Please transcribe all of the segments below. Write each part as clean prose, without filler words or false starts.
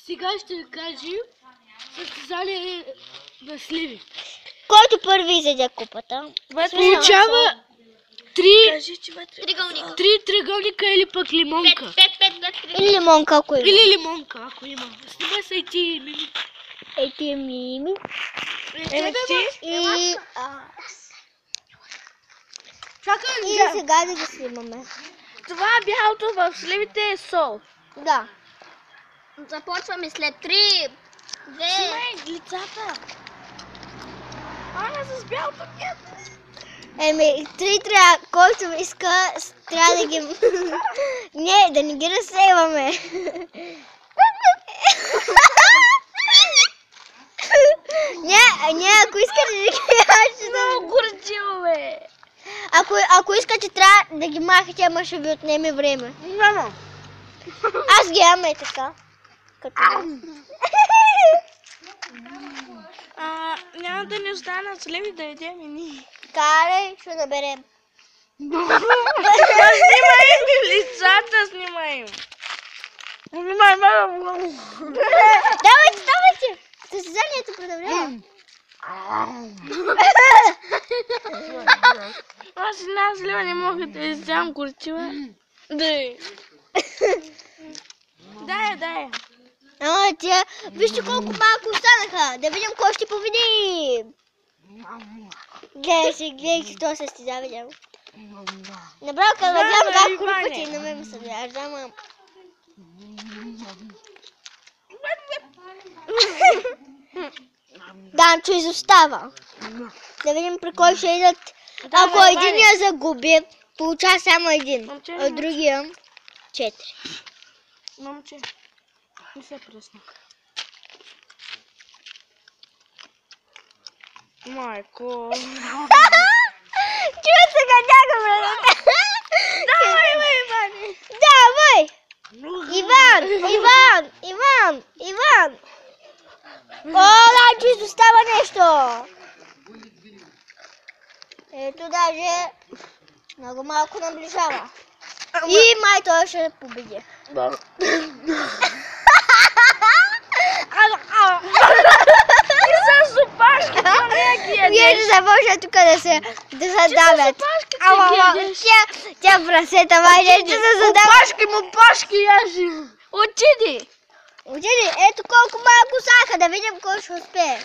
сега ще кажем състезание на сливи. Който първи изяде купата, получава три Тригълник. триъгълника или пък лимонка. или лимонка, ако има. Или лимонка, ако има. Снимай се и ти, Мими. Ети Мими. И... Чакай, И сега да ги снимаме. това бялото в сливите е сол. Да. Започваме след 3, 2... Снимай лицата. С бялото нет. Еми, който иска, трябва да ги... Не, да не ги разсейваме. Не, ако иска да ги кажеш... Много горчиво, бе. Ако искате, трябва да ги махате, ама ще ви отнеме време. Няма. Аз ги ям е така. Като... Няма да ни останат сливи да едем и ние. Карай, ще наберем. Снимай ми лицата, снимай им. Снимай, Давайте! Състезанието продължава. Аз една слива не мога да изям горчива. Дай. Дай. Тя, вижте колко малко останаха. Да видим кой ще победи. Гледай си това състезание. Направо каладям как крупати на мен се вяждам. Данчо изостава. Да видим при кой ще идат. Ако единия загуби, получава само един. От другия 4. Момче, не се пресна. Майко. Чува се гадяга, брат. Давай, Иване. Давай! Иван! О, Данчо изостава нещо! Ето даже много малко наближава. И май той ще победи. Ти са опашки, Вие ще започнат тук да се давят. Тя прасета май ще се задават. Опашки, яжи. Отиди. Ето колко малко саха, да видим кой ще успее.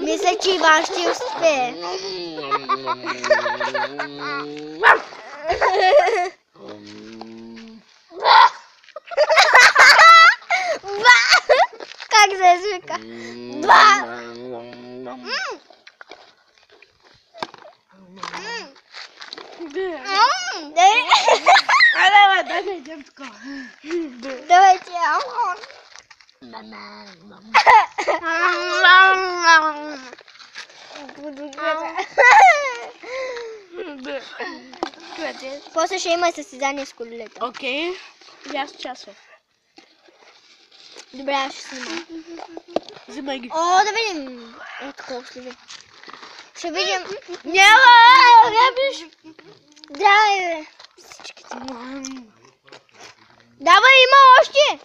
Мисля, че Иван ще успее. Как се извика? Дай да идем такова. Давайте. После ще има състезание с колелета. Окей. И аз часов. Добре, аз ще снимам. Взимай ги. О, да видим. Ето колко ще видим. Ще видим. Няма! Габиш! Давай, бе. Всичките. Давай, има още!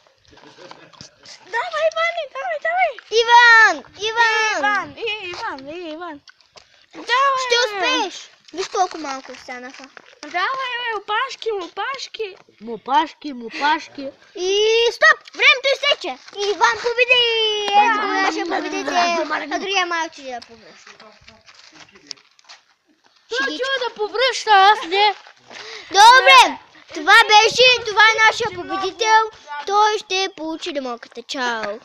Давай, Иване, давай. Иван! Давай, Ще успееш. Виж колко малко останаха. Давай, бе, опашки. Мопашки. И стоп! Времето изтече! Иван победи! Ето нашия победител. А другия малче да повръща. Да повръща, аз не. Добре! Това е нашия победител. Той ще получи лимонката. Чао!